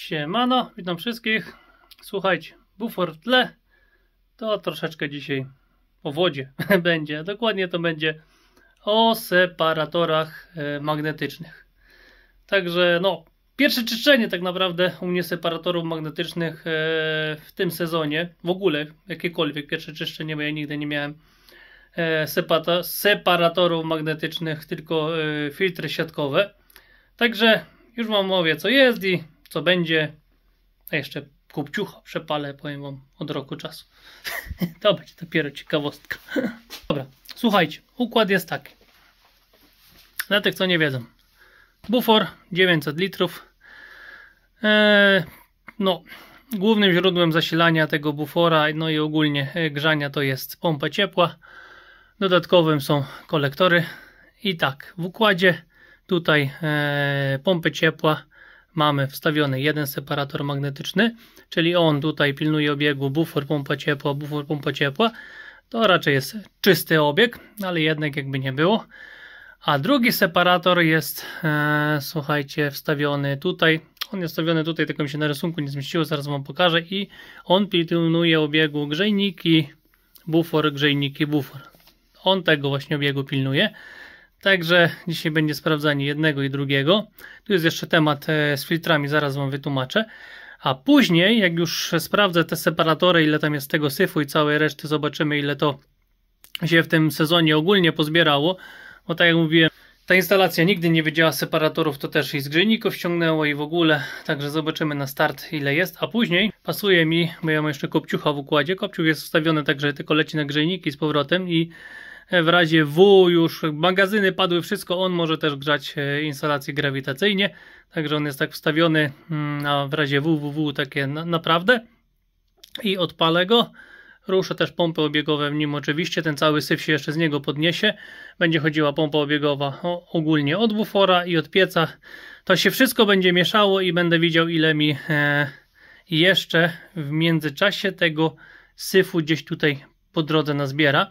Siemano, witam wszystkich. Słuchajcie, bufor w tle to troszeczkę dzisiaj o wodzie będzie. Dokładnie to będzie o separatorach magnetycznych. Także no, pierwsze czyszczenie tak naprawdę u mnie separatorów magnetycznych w tym sezonie. W ogóle jakiekolwiek pierwsze czyszczenie, bo ja nigdy nie miałem separatorów magnetycznych, tylko filtry siatkowe. Także już wam mówię, co jest i co będzie. A jeszcze kupciucha przepalę, powiem wam, od roku czasu. To będzie dopiero ciekawostka. Dobra, słuchajcie, układ jest taki. Dla tych, co nie wiedzą. Bufor 900 litrów. No, głównym źródłem zasilania tego bufora, no i ogólnie grzania, to jest pompa ciepła. Dodatkowym są kolektory. I tak, w układzie tutaj pompy ciepła mamy wstawiony jeden separator magnetyczny, czyli on tutaj pilnuje obiegu bufor, pompa ciepła. To raczej jest czysty obieg, ale jednak jakby nie było. A drugi separator jest, słuchajcie, wstawiony tutaj. On jest wstawiony tutaj, tylko mi się na rysunku nie zmieściło, zaraz wam pokażę. I on pilnuje obiegu grzejniki, bufor. On tego właśnie obiegu pilnuje. Także dzisiaj będzie sprawdzanie jednego i drugiego. Tu jest jeszcze temat z filtrami, zaraz wam wytłumaczę. A później, jak już sprawdzę te separatory, ile tam jest tego syfu i całej reszty, zobaczymy, ile to się w tym sezonie ogólnie pozbierało. Bo tak jak mówiłem, ta instalacja nigdy nie wiedziała separatorów, to też i z grzejników ściągnęło i w ogóle. Także zobaczymy na start, ile jest. A później pasuje mi, bo ja mam jeszcze kopciucha w układzie. Kopciuch jest wstawiony tak, że tylko leci na grzejniki z powrotem i w razie W już magazyny padły, wszystko, on może też grzać instalację grawitacyjnie. Także on jest tak wstawiony, a w razie www takie naprawdę. I odpalę go. Ruszę też pompy obiegowe w nim oczywiście. Ten cały syf się jeszcze z niego podniesie. Będzie chodziła pompa obiegowa ogólnie od bufora i od pieca. To się wszystko będzie mieszało i będę widział, ile mi jeszcze w międzyczasie tego syfu gdzieś tutaj po drodze nazbiera.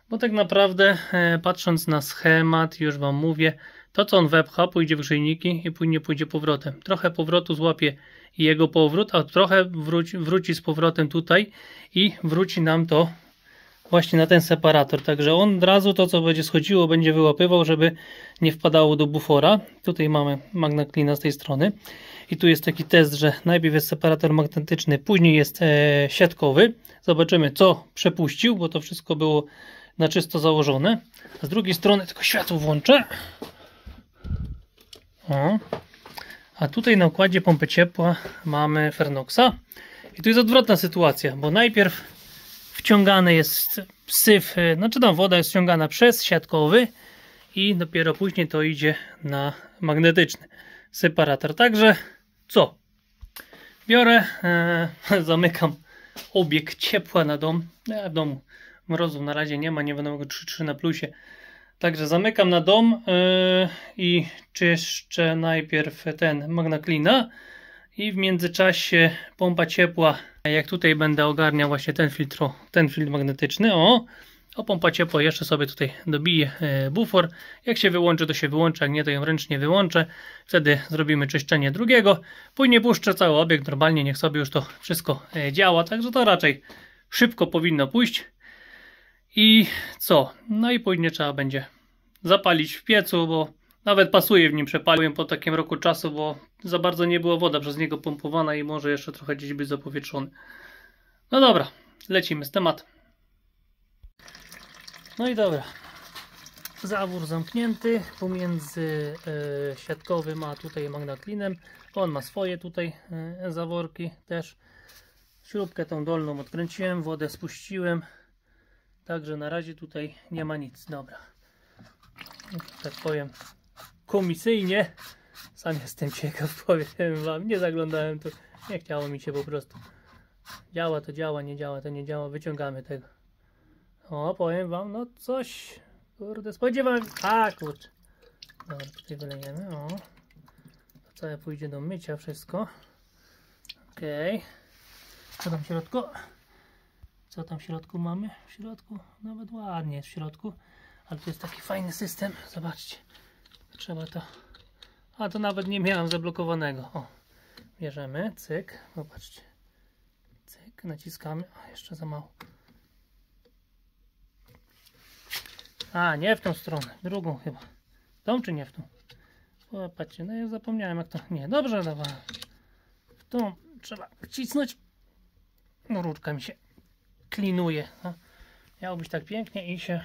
Bo tak naprawdę, patrząc na schemat, już wam mówię, to co on wepcha, pójdzie w grzejniki i pójdzie powrotem. Trochę powrotu złapie jego powrót, a trochę wróci z powrotem tutaj i wróci nam to właśnie na ten separator. Także on od razu to, co będzie schodziło, będzie wyłapywał, żeby nie wpadało do bufora. Tutaj mamy MagnaCleana z tej strony. I tu jest taki test, że najpierw jest separator magnetyczny, później jest siatkowy. Zobaczymy, co przepuścił, bo to wszystko było na czysto założone. A z drugiej strony tylko światło włączę. O. A tutaj na układzie pompy ciepła mamy Fernoxa. I tu jest odwrotna sytuacja, bo najpierw wciągany jest syf, znaczy tam woda jest wciągana przez siatkowy i dopiero później to idzie na magnetyczny separator. Także co? Biorę, zamykam obieg ciepła na dom. Ja w domu mrozu na razie nie ma, nie będę mogł 3 na plusie. Także zamykam na dom i czyszczę najpierw ten MagnaCleana i w międzyczasie pompa ciepła, jak tutaj będę ogarniał właśnie ten filtr magnetyczny, o pompa ciepła jeszcze sobie tutaj dobiję bufor. Jak się wyłączy, to się wyłączy, jak nie, to ją ręcznie wyłączę. Wtedy zrobimy czyszczenie drugiego. Później puszczę cały obiekt normalnie, niech sobie już to wszystko działa, także to raczej szybko powinno pójść. I co? No i później trzeba będzie zapalić w piecu, bo nawet pasuje w nim, przepaliłem po takim roku czasu, bo za bardzo nie była woda przez niego pompowana i może jeszcze trochę gdzieś być zapowietrzony. No dobra, lecimy z tematem. No i dobra, zawór zamknięty pomiędzy siatkowym a tutaj MagnaCleanem. On ma swoje tutaj zaworki też. Śrubkę tą dolną odkręciłem, wodę spuściłem. Także na razie tutaj nie ma nic. Dobra. Tak powiem komisyjnie. Sam jestem ciekaw, powiem wam. Nie zaglądałem tu. Nie chciało mi się po prostu. Działa to działa, nie działa to nie działa. Wyciągamy tego. O, powiem wam, no coś. Kurde, spodziewałem. A, kurczę. Dobra, tutaj wylejemy. O. To całe pójdzie do mycia wszystko. Okej. Co tam w środku? Co tam w środku mamy? W środku nawet ładnie jest w środku, ale to jest taki fajny system. Zobaczcie, trzeba to. A to nawet nie miałem zablokowanego. O, bierzemy, cyk, zobaczcie, cyk, naciskamy, a jeszcze za mało. A, nie w tą stronę, drugą chyba. Tą czy nie w tą? O, patrzcie, no ja zapomniałem jak to, nie, dobrze, dobra. W tą trzeba wcisnąć. No rurka mi się klinuje. No. Miało być tak pięknie i się...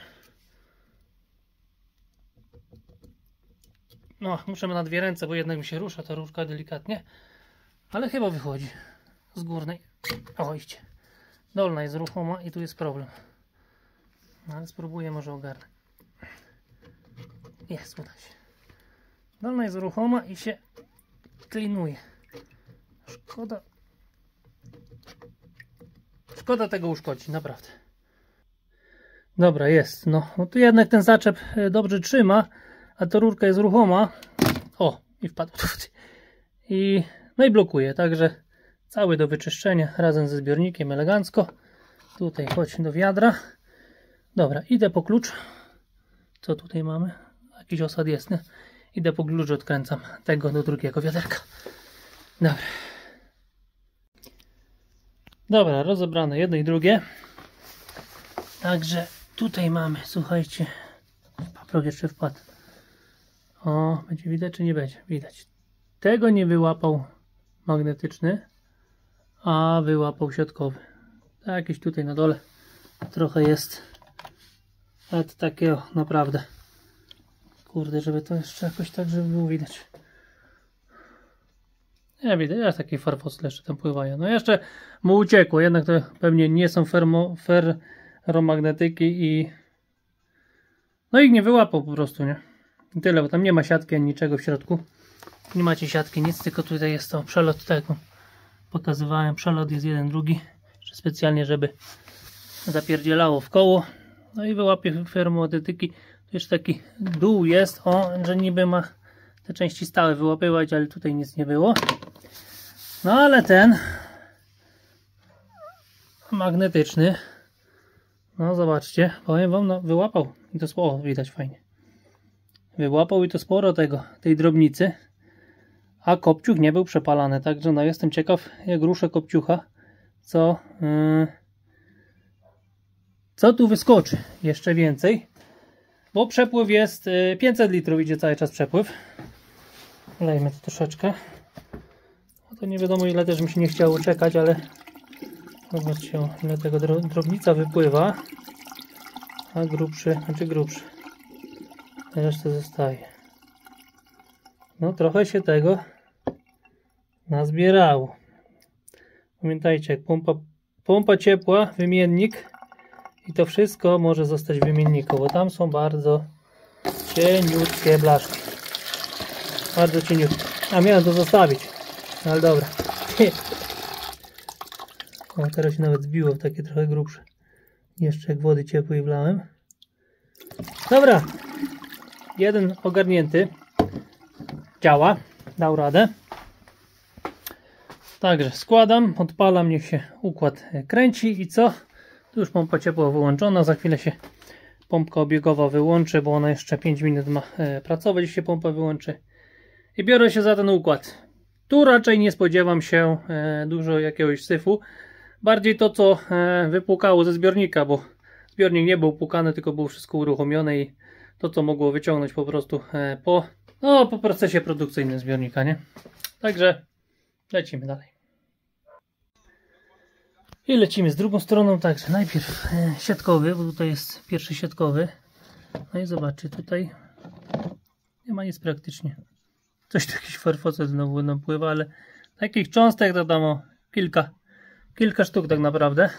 No, muszę na dwie ręce, bo jednak mi się rusza ta rurka delikatnie. Ale chyba wychodzi z górnej. O, idzie. Dolna jest ruchoma i tu jest problem. No, ale spróbuję, może ogarnę. Jest, uda się. Dolna jest ruchoma i się klinuje. Szkoda. Szkoda tego uszkodzić, naprawdę. Dobra, jest. No tu jednak ten zaczep dobrze trzyma, a ta rurka jest ruchoma. O, i wpadł. No i blokuje, także cały do wyczyszczenia razem ze zbiornikiem elegancko. Tutaj chodź do wiadra. Dobra, idę po klucz. Co tutaj mamy? Jakiś osad jest, nie? Idę po klucz, odkręcam tego do drugiego wiaderka. Dobra. Dobra, rozebrane jedno i drugie. Także tutaj mamy, słuchajcie, paprok jeszcze wpadł. O, będzie widać czy nie będzie? Widać. Tego nie wyłapał magnetyczny, a wyłapał siatkowy. Jakiś tutaj na dole trochę jest. Ale to takiego naprawdę. Kurde, żeby to jeszcze jakoś tak, żeby było widać. Nie widać, jest takie farfocle jeszcze tam pływają. No jeszcze mu uciekło, jednak to pewnie nie są ferromagnetyki i... No i nie wyłapał po prostu, nie? I tyle, bo tam nie ma siatki ani niczego w środku. Nie macie siatki, nic, tylko tutaj jest to przelot tego. Pokazywałem, przelot jest jeden, drugi. Jeszcze specjalnie, żeby zapierdzielało w koło. No i wyłapie ferromagnetyki. Tu jeszcze taki dół jest, o, że niby ma te części stałe wyłapywać, ale tutaj nic nie było. No ale ten magnetyczny, no zobaczcie, powiem wam, no wyłapał i to sporo, widać fajnie. Wyłapał i to sporo tej drobnicy, a kopciuch nie był przepalany, także no jestem ciekaw, jak ruszę kopciucha, co tu wyskoczy jeszcze więcej, bo przepływ jest 500 litrów, idzie cały czas przepływ. Lejmy to troszeczkę. No to nie wiadomo ile też mi się nie chciało czekać, ale zobaczcie, ile tego drobnica wypływa, a grubszy, reszta zostaje. No trochę się tego nazbierało. Pamiętajcie, jak pompa ciepła, wymiennik i to wszystko może zostać w wymienniku, bo tam są bardzo cieniutkie blaszki. Bardzo cieniutkie. A miałem to zostawić. No ale dobra. O, teraz się nawet zbiło w takie trochę grubsze. Jeszcze jak wody ciepłej wlałem. Dobra. Jeden ogarnięty. Działa. Dał radę. Także składam, odpalam, niech się układ kręci i co? Tu już pompa ciepła wyłączona. Za chwilę się pompka obiegowa wyłączy, bo ona jeszcze 5 minut ma pracować, jeśli się pompa wyłączy. I biorę się za ten układ. Tu raczej nie spodziewam się dużo jakiegoś syfu. Bardziej to, co wypłukało ze zbiornika, bo zbiornik nie był płukany, tylko było wszystko uruchomione i to, co mogło wyciągnąć po prostu po procesie produkcyjnym zbiornika, nie? Także lecimy dalej. I lecimy z drugą stroną, także najpierw siatkowy, bo tutaj jest pierwszy siatkowy. No i zobaczcie, tutaj nie ma nic praktycznie. Coś tu jakiś farfocet znowu nam pływa, ale takich cząstek to tam kilka sztuk tak naprawdę.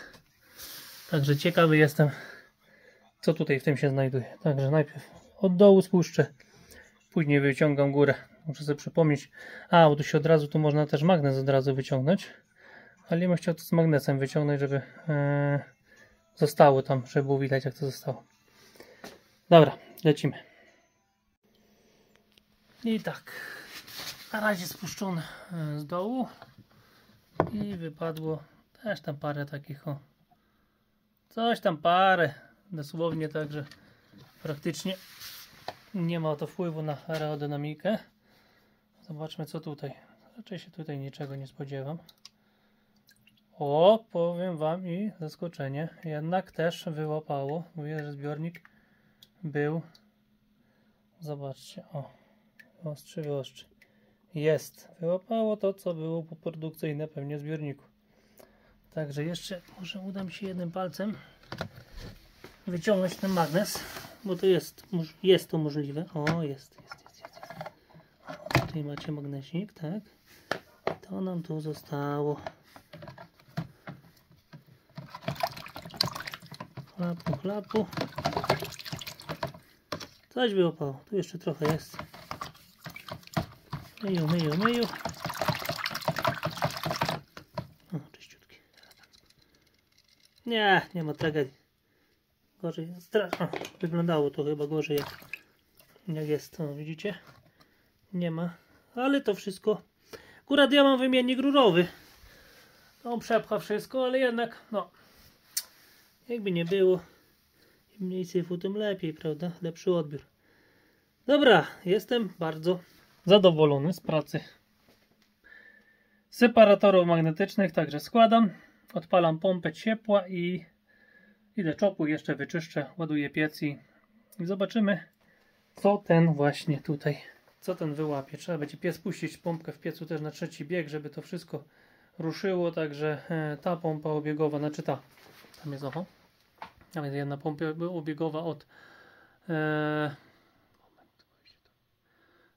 Także ciekawy jestem, co tutaj w tym się znajduje. Także najpierw od dołu spuszczę, później wyciągam górę. Muszę sobie przypomnieć. A, bo tu się od razu, tu można też magnes od razu wyciągnąć. Ale nie bym chciał to z magnesem wyciągnąć, żeby zostało tam, żeby było widać jak to zostało. Dobra, lecimy. I tak, na razie spuszczone z dołu i wypadło też tam parę takich, o, coś tam parę, dosłownie, także praktycznie nie ma to wpływu na aerodynamikę. Zobaczmy co tutaj. Raczej się tutaj niczego nie spodziewam. O, powiem wam i zaskoczenie. Jednak też wyłapało. Mówię, że zbiornik był. Zobaczcie, o. Wyostrzy. Jest. Wyłapało to, co było poprodukcyjne pewnie w zbiorniku. Także jeszcze może uda mi się jednym palcem wyciągnąć ten magnes, bo to jest to możliwe. O, jest. O, tutaj macie magnesik, tak? To nam tu zostało. Chlapu. Coś wyłapało. Tu jeszcze trochę jest. Myju. O, czyściutki. Nie ma tragedii. Gorzej, strasznie. Wyglądało to chyba gorzej jak jest. O, widzicie? Nie ma. Ale to wszystko. Akurat ja mam wymiennik rurowy. On przepcha wszystko, ale jednak, no. Jakby nie było. Im mniej syfu, tym lepiej, prawda? Lepszy odbiór. Dobra, jestem bardzo zadowolony z pracy separatorów magnetycznych, także składam, odpalam pompę ciepła i idę czopu, jeszcze wyczyszczę, ładuję piec i zobaczymy, co ten właśnie tutaj, co ten wyłapie. Trzeba będzie piec puścić pompkę w piecu też na 3. bieg, żeby to wszystko ruszyło, także ta pompa obiegowa, znaczy tam jest oho, tam jest jedna pompa obiegowa od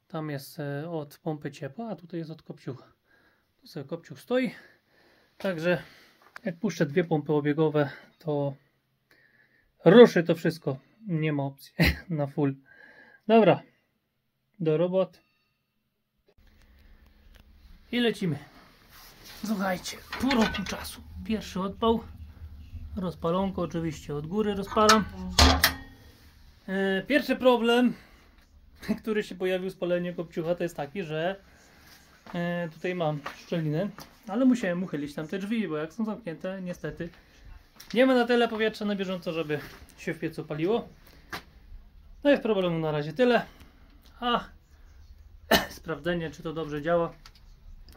tam jest od pompy ciepła, a tutaj jest od kopciucha. Tu sobie kopciuch stoi. Także jak puszczę 2 pompy obiegowe, to ruszy to wszystko. Nie ma opcji na full. Dobra, do roboty. I lecimy. Słuchajcie, pół roku czasu. Pierwszy odpał. Rozpalonko oczywiście od góry rozpalam. Pierwszy problem, który się pojawił z paleniem kopciucha, to jest taki, że tutaj mam szczelinę, ale musiałem uchylić tam te drzwi, bo jak są zamknięte, niestety nie ma na tyle powietrza na bieżąco, żeby się w piecu paliło. No jest problemu na razie tyle, a sprawdzenie, czy to dobrze działa,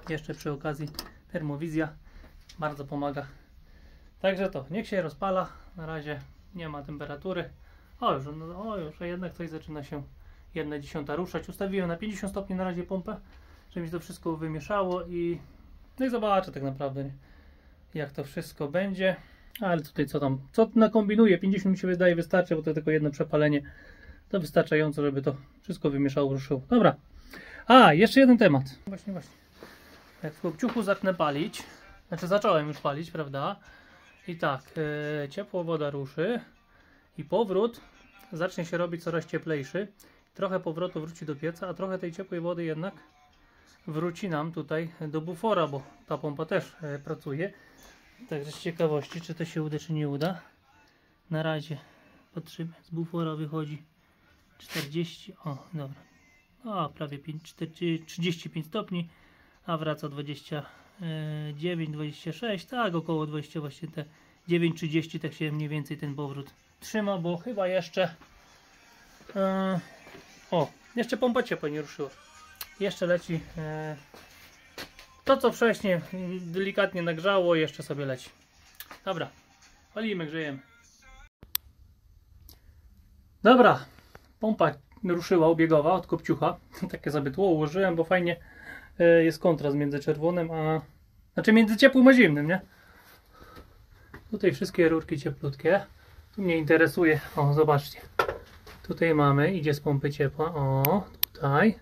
jeszcze przy okazji termowizja bardzo pomaga. Także to, niech się rozpala, na razie nie ma temperatury. Już, a jednak coś zaczyna się 1/10 ruszać. Ustawiłem na 50 stopni na razie pompę, żeby mi to wszystko wymieszało i no i zobaczę tak naprawdę, nie? Jak to wszystko będzie. Ale tutaj co nakombinuję, 50 mi się wydaje wystarczy, bo to tylko jedno przepalenie. To wystarczająco, żeby to wszystko wymieszało, ruszyło. Dobra. A, jeszcze jeden temat. Właśnie. Jak w kopciuchu zacznę palić, znaczy zacząłem już palić, prawda? I tak, ciepła woda ruszy i powrót zacznie się robić coraz cieplejszy. Trochę powrotu wróci do pieca, a trochę tej ciepłej wody jednak wróci nam tutaj do bufora, bo ta pompa też pracuje. Także z ciekawości, czy to się uda, czy nie uda. Na razie patrzymy, z bufora wychodzi 40, o dobra, o prawie 35 stopni, a wraca 29, 26, tak około 20, właśnie te 9,30, tak się mniej więcej ten powrót trzyma, bo chyba jeszcze jeszcze pompa ciepła nie ruszyła. Jeszcze leci to, co wcześniej delikatnie nagrzało, jeszcze sobie leci. Dobra, palimy, grzejemy. Dobra, pompa ruszyła obiegowa od kopciucha. Takie sobie tło ułożyłem, bo fajnie jest kontrast między czerwonym a... Znaczy między ciepłym a zimnym, nie? Tutaj wszystkie rurki cieplutkie. Tu mnie interesuje, o zobaczcie. Tutaj mamy, idzie z pompy ciepła, o tutaj.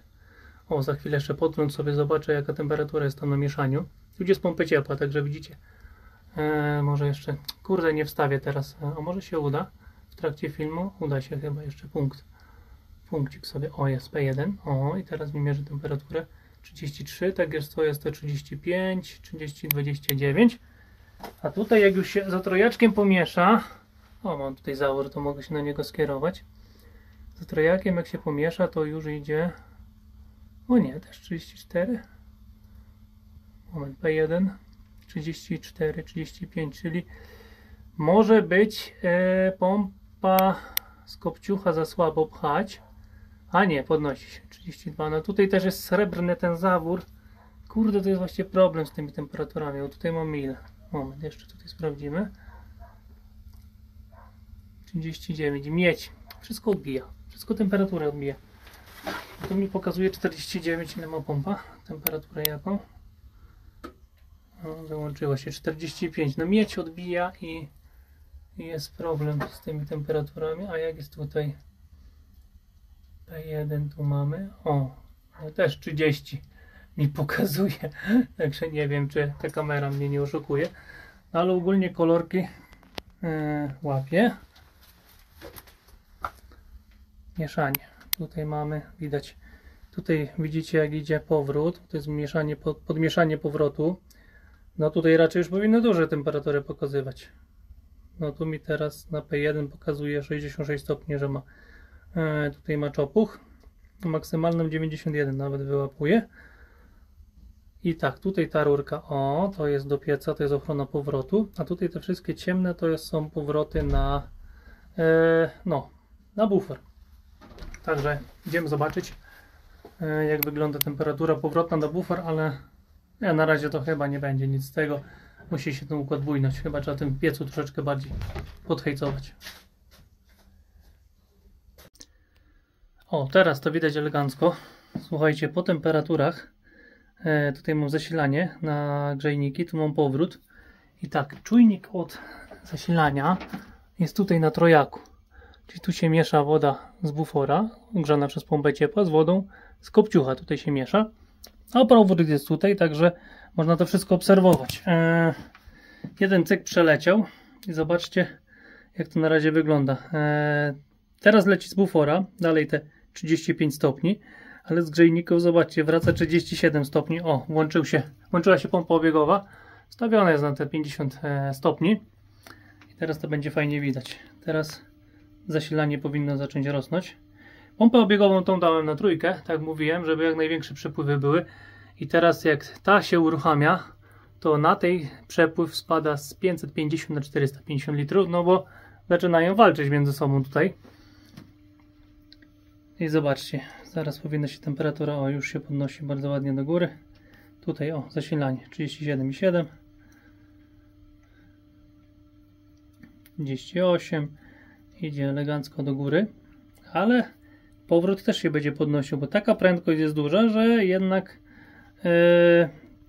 O, za chwilę jeszcze podgląd sobie zobaczę, jaka temperatura jest tam na mieszaniu. Tu idzie z pompy ciepła, także widzicie. Może jeszcze, kurde, nie wstawię teraz, a może się uda w trakcie filmu. Uda się chyba jeszcze punkcik sobie, o jest P1, o i teraz mi mierzy temperaturę 33, tak jest to 35, 30, 29. A tutaj jak już się za trojaczkiem pomiesza, o mam tutaj zawór, to mogę się na niego skierować. Za trojakiem jak się pomiesza, to już idzie, o nie, też 34. Moment, P1, 34, 35, czyli może być pompa z kopciucha za słabo pchać. A nie, podnosi się, 32. No tutaj też jest srebrny ten zawór. kurde, to jest właśnie problem z tymi temperaturami. O, tutaj mamy ile? Moment, jeszcze tutaj sprawdzimy. 39, miedź. Wszystko odbija. Wszystko temperaturę odbija. Tu mi pokazuje 49, ile ma pompa. Temperaturę jaką? O, wyłączyła się 45. No miedź odbija i jest problem z tymi temperaturami. A jak jest tutaj? P1 tu mamy. O, no też 30 mi pokazuje. Także nie wiem, czy ta kamera mnie nie oszukuje. Ale ogólnie kolorki łapie. Mieszanie. Tutaj mamy, widać. Tutaj widzicie, jak idzie powrót. To jest mieszanie, podmieszanie powrotu. No tutaj raczej już powinny duże temperatury pokazywać. No tu mi teraz na P1 pokazuje 66 stopni, że ma. Tutaj ma czopuch. Maksymalną 91 nawet wyłapuje. I tak, tutaj ta rurka, o, to jest do pieca, to jest ochrona powrotu. A tutaj te wszystkie ciemne to są powroty na na bufor. Także idziemy zobaczyć, jak wygląda temperatura powrotna na bufor, ale na razie to chyba nie będzie nic z tego. Musi się ten układ bujnąć. Chyba trzeba tym piecu troszeczkę bardziej podhejcować. O, teraz to widać elegancko. Słuchajcie, po temperaturach tutaj mam zasilanie na grzejniki, tu mam powrót. I tak, czujnik od zasilania jest tutaj na trojaku. Czyli tu się miesza woda z bufora, grzana przez pompę ciepła, z wodą z kopciucha tutaj się miesza. A powrót jest tutaj, także można to wszystko obserwować. Jeden cykl przeleciał i zobaczcie, jak to na razie wygląda. Teraz leci z bufora, dalej te 35 stopni, ale z grzejników, zobaczcie, wraca 37 stopni. O, włączyła się pompa obiegowa, stawiona jest na te 50 stopni i teraz to będzie fajnie widać. Teraz zasilanie powinno zacząć rosnąć. Pompę obiegową tą dałem na trójkę, tak jak mówiłem, żeby jak największe przepływy były. I teraz jak ta się uruchamia, to na tej przepływ spada z 550 na 450 litrów, no bo zaczynają walczyć między sobą tutaj. I zobaczcie, zaraz powinna się temperatura, o, już się podnosi bardzo ładnie do góry. Tutaj, o, zasilanie 37,7, 38, idzie elegancko do góry, ale powrót też się będzie podnosił, bo taka prędkość jest duża, że jednak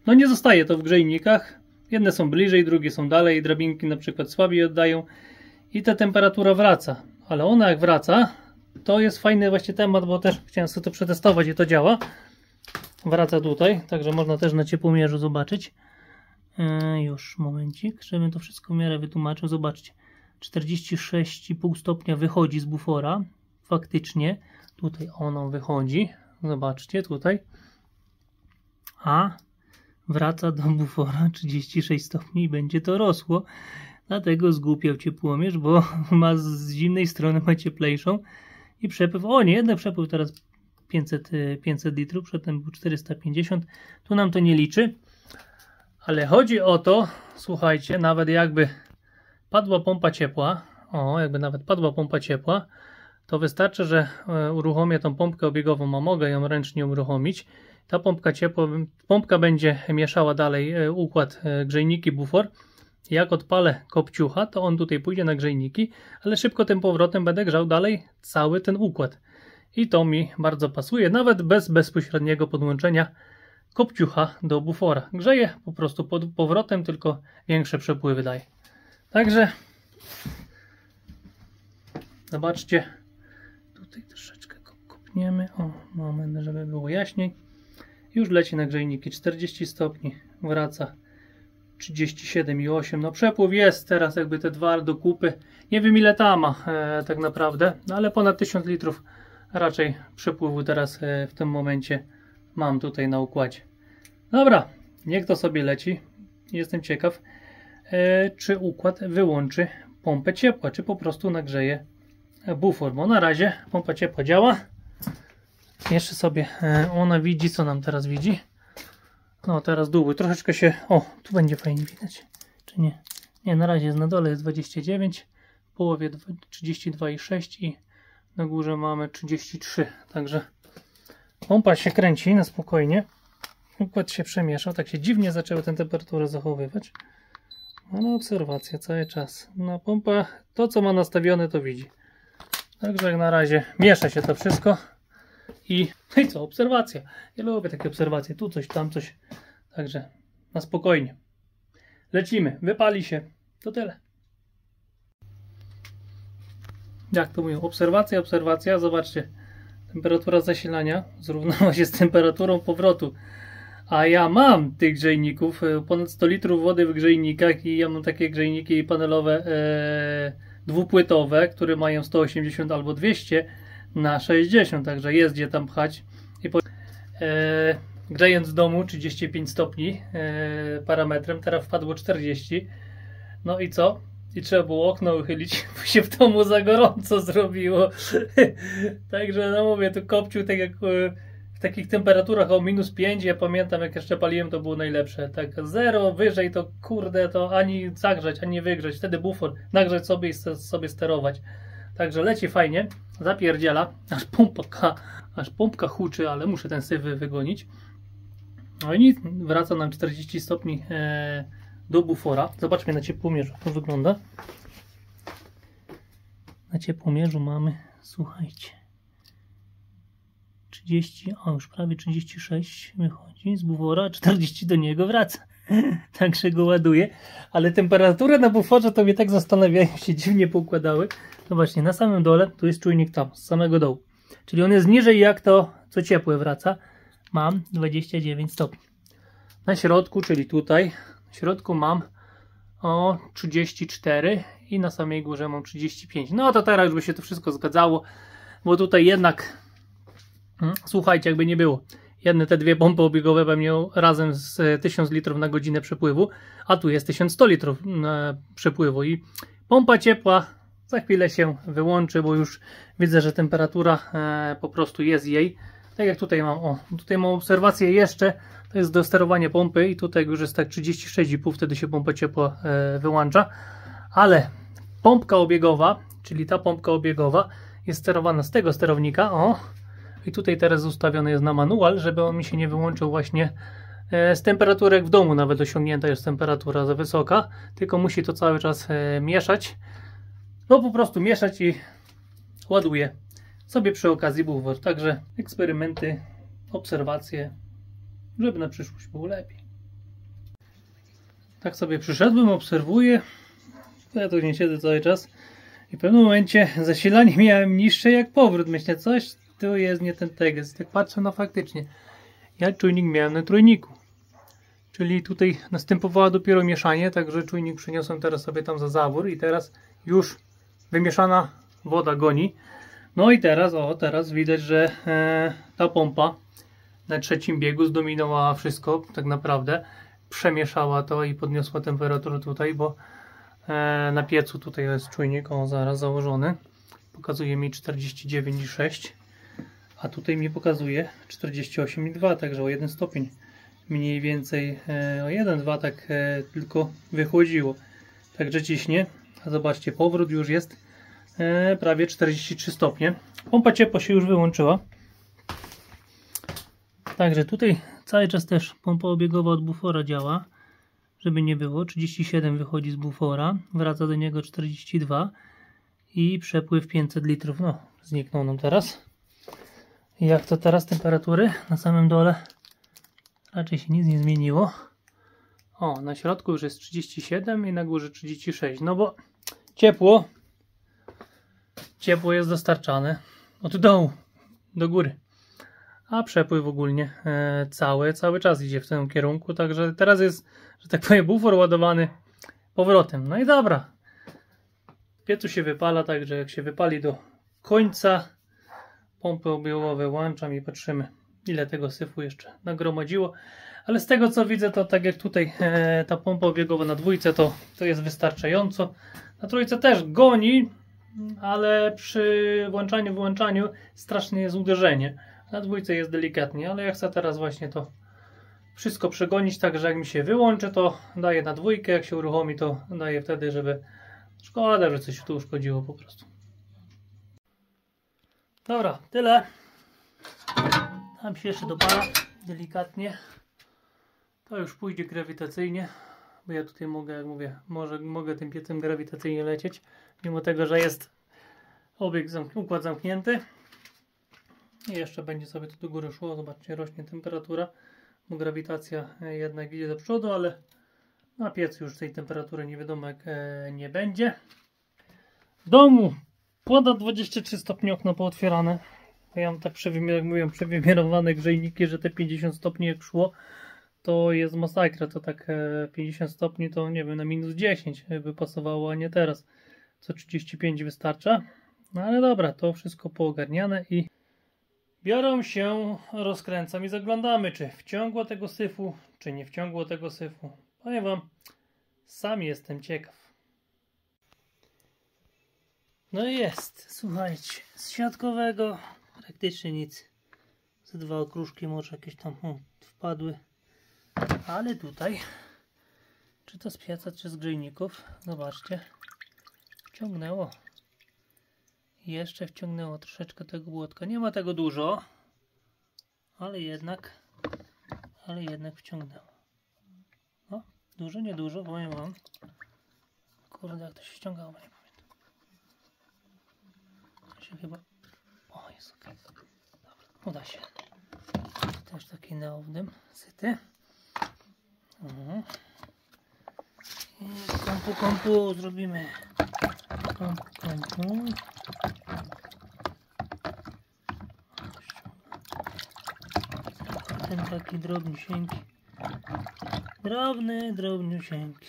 no nie zostaje to w grzejnikach. Jedne są bliżej, drugie są dalej, drabinki na przykład słabiej oddają i ta temperatura wraca, ale ona jak wraca, to jest fajny właśnie temat, bo też chciałem sobie to przetestować i to działa. Wraca tutaj, także można też na ciepłomierzu zobaczyć. Już momencik, żebym to wszystko w miarę wytłumaczył. Zobaczcie, 46,5 stopnia wychodzi z bufora. Faktycznie tutaj ono wychodzi. Zobaczcie tutaj. A wraca do bufora 36 stopni i będzie to rosło. Dlatego zgłupiał ciepłomierz, bo ma z zimnej strony ma cieplejszą. I przepływ, o nie, jeden przepływ teraz 500 litrów, przedtem był 450. Tu nam to nie liczy. Ale chodzi o to, słuchajcie, nawet jakby padła pompa ciepła, jakby nawet padła pompa ciepła, to wystarczy, że uruchomię tą pompkę obiegową, a mogę ją ręcznie uruchomić. Ta pompka będzie mieszała dalej układ grzejniki, bufor. Jak odpalę kopciucha, to on tutaj pójdzie na grzejniki, ale szybko tym powrotem będę grzał dalej cały ten układ. I to mi bardzo pasuje, nawet bez bezpośredniego podłączenia kopciucha do bufora. Grzeje po prostu pod powrotem, tylko większe przepływy daje. Także zobaczcie, tutaj troszeczkę kopniemy, o, moment, żeby było jaśniej. Już leci na grzejniki, 40 stopni, wraca 37,8. No przepływ jest teraz jakby te dwa do kupy. Nie wiem ile ta ma tak naprawdę, no ale ponad 1000 litrów raczej przepływu teraz w tym momencie mam tutaj na układzie. Dobra, niech to sobie leci. Jestem ciekaw, czy układ wyłączy pompę ciepła, czy po prostu nagrzeje bufor, bo na razie pompa ciepła działa. Jeszcze sobie ona widzi, co nam teraz widzi. No teraz długo, troszeczkę się, o, tu będzie fajnie widać, czy nie? Nie, na razie jest na dole jest 29, w połowie 32,6 i na górze mamy 33, także pompa się kręci na spokojnie. układ się przemieszał, tak się dziwnie zaczęła tę temperaturę zachowywać. Ale obserwacja cały czas. No pompa, to co ma nastawione, to widzi. Także jak na razie miesza się to wszystko. I co, obserwacja. Ja lubię takie obserwacje, tu coś, tam coś. Także na spokojnie. Lecimy, wypali się. To tyle. Jak to mówią? Obserwacja, obserwacja. Zobaczcie. Temperatura zasilania zrównała się z temperaturą powrotu. A ja mam tych grzejników, ponad 100 litrów wody w grzejnikach i ja mam takie grzejniki panelowe dwupłytowe, które mają 180 albo 200 na 60, także jest gdzie tam pchać. I grzejąc w domu 35 stopni parametrem, teraz wpadło 40. No i co? I trzeba było okno uchylić, bo się w domu za gorąco zrobiło. Także no mówię, tu kopciu tak jak w takich temperaturach o -5, ja pamiętam jak jeszcze paliłem, to było najlepsze. Tak 0 wyżej to kurde, to ani zagrzać, ani wygrzać. Wtedy bufor nagrzać sobie i sobie sterować. Także leci fajnie, zapierdziela, aż pompka huczy, ale muszę ten syf wygonić. No i nic, wraca nam 40 stopni do bufora. Zobaczmy na ciepłomierzu, jak to wygląda. Na ciepłomierzu mamy, słuchajcie, 30, o już prawie 36 wychodzi z bufora, 40 do niego wraca. Także go ładuje. Ale temperaturę na buforze to mnie tak zastanawiają, się dziwnie poukładały. Zobaczcie, na samym dole tu jest czujnik tam, z samego dołu. Czyli on jest niżej jak to, co ciepłe wraca. Mam 29 stopni. Na środku, czyli tutaj, w środku mam o 34 i na samej górze mam 35. No to teraz już by się to wszystko zgadzało, bo tutaj jednak, słuchajcie, jakby nie było, jedne te dwie pompy obiegowe by miały razem z 1000 litrów na godzinę przepływu, a tu jest 1100 litrów przepływu i pompa ciepła za chwilę się wyłączy, bo już widzę, że temperatura po prostu jest jej. Tak jak tutaj mam, o, tutaj mam obserwację jeszcze, to jest do sterowania pompy i tutaj już jest tak 36,5, wtedy się pompa ciepła wyłącza, ale pompka obiegowa, czyli ta pompka obiegowa jest sterowana z tego sterownika, o, i tutaj teraz ustawiony jest na manual, żeby on mi się nie wyłączył właśnie z temperaturek w domu, nawet osiągnięta jest temperatura za wysoka, tylko musi to cały czas mieszać, no po prostu mieszać i ładuje sobie przy okazji bufor. Także eksperymenty, obserwacje, żeby na przyszłość było lepiej. Tak sobie przyszedłem, obserwuję, ja tu nie siedzę cały czas i w pewnym momencie zasilanie miałem niższe jak powrót. Myślę, coś tu jest nie ten tekst. Tak patrzę, no faktycznie. Ja czujnik miałem na trójniku. Czyli tutaj następowało dopiero mieszanie, także czujnik przeniosłem teraz sobie tam za zawór i teraz już wymieszana woda goni. No i teraz, o, teraz widać, że ta pompa na trzecim biegu zdominowała wszystko, tak naprawdę. Przemieszała to i podniosła temperaturę tutaj, bo na piecu tutaj jest czujnik, o, zaraz założony. Pokazuje mi 49,6, a tutaj mi pokazuje 48,2, także o 1 stopień mniej więcej, o 1,2 tak tylko wychodziło. Także ciśnie, a zobaczcie, powrót już jest prawie 43 stopnie. Pompa ciepła się już wyłączyła. Także tutaj cały czas też pompa obiegowa od bufora działa, żeby nie było. 37 wychodzi z bufora, wraca do niego 42 i przepływ 500 litrów. No, zniknął nam teraz. Jak to teraz temperatury? Na samym dole raczej się nic nie zmieniło. O, na środku już jest 37 i na górze 36. No bo ciepło jest dostarczane od dołu do góry. A przepływ ogólnie cały czas idzie w tym kierunku. Także teraz jest, że tak powiem, bufor ładowany powrotem. No i dobra. Piecu się wypala, także jak się wypali do końca, pompę obiegowe włączam i patrzymy, ile tego syfu jeszcze nagromadziło. Ale z tego co widzę, to tak jak tutaj ta pompa obiegowa na dwójce, to jest wystarczająco. Na trójce też goni, ale przy wyłączaniu strasznie jest uderzenie. Na dwójce jest delikatnie, ale ja chcę teraz właśnie to wszystko przegonić, tak że jak mi się wyłączy, to daję na dwójkę, jak się uruchomi, to daję wtedy, żeby... Szkoda, że coś tu uszkodziło po prostu. Dobra, tyle. Tam się jeszcze dopala delikatnie. To już pójdzie grawitacyjnie, bo ja tutaj mogę, jak mówię, mogę tym piecem grawitacyjnie lecieć, mimo tego, że jest układ zamknięty. I jeszcze będzie sobie to do góry szło. Zobaczcie, rośnie temperatura, bo grawitacja jednak idzie do przodu, ale na piecu już tej temperatury nie wiadomo jak nie będzie. W domu ponad 23 stopnie, okno pootwierane. Ja mam tak przewymiarowane grzejniki, że te 50 stopni jak szło, to jest masakra. To tak 50 stopni to nie wiem, na minus 10 by pasowało, a nie teraz. Co 35 wystarcza. No ale dobra, to wszystko poogarniane i biorą się, rozkręcam i zaglądamy, czy wciągło tego syfu, czy nie wciągło tego syfu. Powiem wam, sam jestem ciekaw. No i jest, słuchajcie, z siatkowego praktycznie nic. Ze 2 okruszki może jakieś tam wpadły. Ale tutaj, czy to z pieca, czy z grzejników, zobaczcie, wciągnęło. Jeszcze wciągnęło troszeczkę tego błotka. Nie ma tego dużo, ale jednak wciągnęło. No, dużo, niedużo, powiem wam. Kurde, jak to się ściągało, nie pamiętam. To się chyba... O, jest ok. Dobra, uda się. Też taki neowdym, syty. I kompu zrobimy. Kompu. Ten taki drobniusieńki. Drobniusieńki.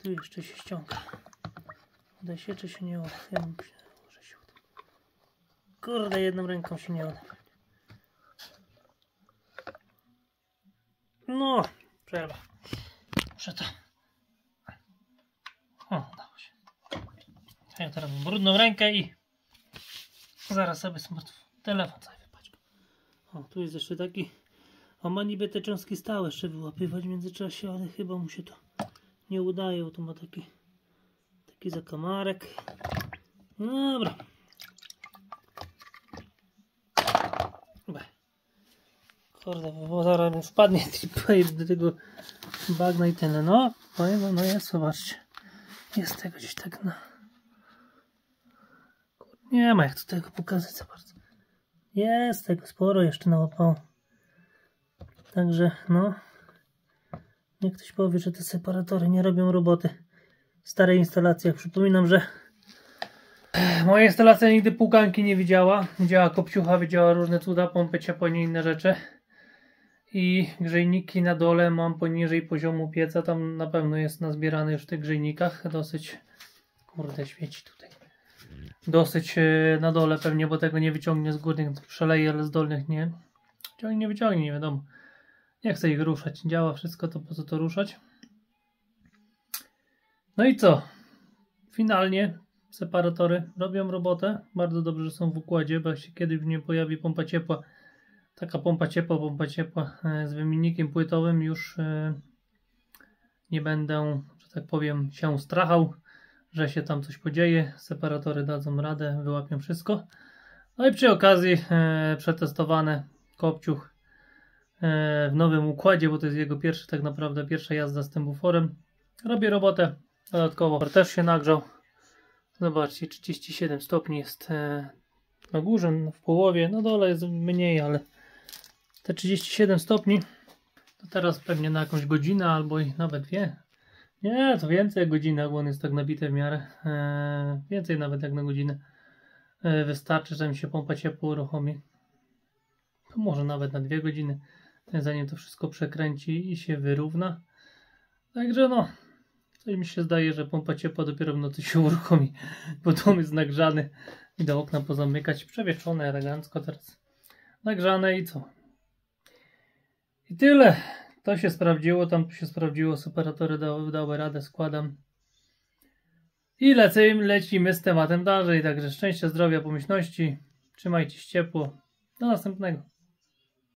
Tu jeszcze się ściąga. Uda się, czy się nie uda? Ja myślę, że się uda. Kurde, jedną ręką się nie uda. No, przerwa. Muszę to. O, udało się. Ja teraz mam brudną rękę i zaraz sobie telefon sobie wypaczkam. O, tu jest jeszcze taki. A ma niby te cząstki stałe jeszcze wyłapywać w międzyczasie, ale chyba mu się to nie udaje, bo to ma taki zakamarek. No dobra. Kurde, bo zaraz mi wpadnie do tego bagna i tyle. No, powiem, no jest, zobaczcie. Jest tego gdzieś tak na... Nie ma jak tu tego pokazać za bardzo. Jest tego sporo jeszcze nałapało. Także no, niech ktoś powie, że te separatory nie robią roboty w starej instalacji. Przypominam, że moja instalacja nigdy półkanki nie widziała. Widziała kopciucha, widziała różne cuda, pompy ciepłe, nie inne rzeczy. I grzejniki na dole mam poniżej poziomu pieca. Tam na pewno jest nazbierane już w tych grzejnikach. Dosyć, kurde, świeci tutaj. Dosyć na dole pewnie, bo tego nie wyciągnie z górnych, przeleje, ale z dolnych nie. Nie wyciągnie, nie wiadomo. Nie chcę ich ruszać. Działa wszystko, to po co to ruszać? No i co? Finalnie separatory robią robotę. Bardzo dobrze, że są w układzie, bo jak się kiedyś nie pojawi pompa ciepła, taka pompa ciepła z wymiennikiem płytowym, już nie będę, że tak powiem, się strachał, że się tam coś podzieje. Separatory dadzą radę, wyłapią wszystko. No i przy okazji przetestowane kopciuch w nowym układzie, bo to jest jego tak naprawdę pierwsza jazda z tym buforem. Robię robotę. Dodatkowo też się nagrzał. Zobaczcie, 37 stopni jest na górze, w połowie. Na dole jest mniej, ale te 37 stopni to teraz pewnie na jakąś godzinę albo i nawet 2. Nie, to więcej jak godzinę, bo on jest tak nabity w miarę. Więcej nawet jak na godzinę. Wystarczy, że mi się pompa ciepła uruchomi. To może nawet na 2 godziny, zanim to wszystko przekręci i się wyrówna. Także no, coś mi się zdaje, że pompa ciepła dopiero w nocy się uruchomi, bo dom jest nagrzany i do okna pozamykać. Przewieszone elegancko teraz. Nagrzane i co? I tyle. To się sprawdziło, tam się sprawdziło, separatory dały radę, składam. I lecimy z tematem dalej. Także szczęścia, zdrowia, pomyślności. Trzymajcie się ciepło. Do następnego.